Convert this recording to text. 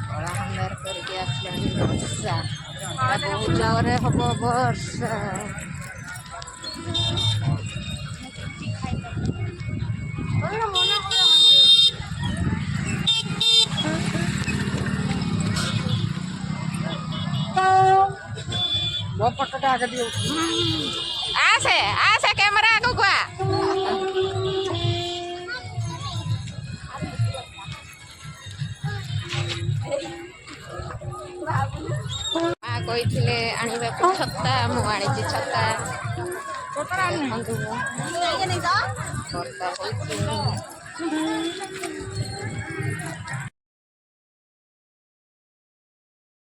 କଳାହାଣ୍ଡିଆର କରିକି ଆସିଲାଣି ବର୍ଷା। ବହୁତ ଜୋରରେ ହବ ବର୍ଷା। ମୋ ଫଟୋଟା ଆଗେ ଟିକେ ଆସେ ଆସେ କ୍ୟାମେରା ଆଗକୁ ଆ। ମା କହିଥିଲେ ଆଣିବାକୁ ଛତା, ମୁଁ ଆଣିଛି ଛତା। ଦେଖନ୍ତୁ ବର୍ଷା ହଉଛି।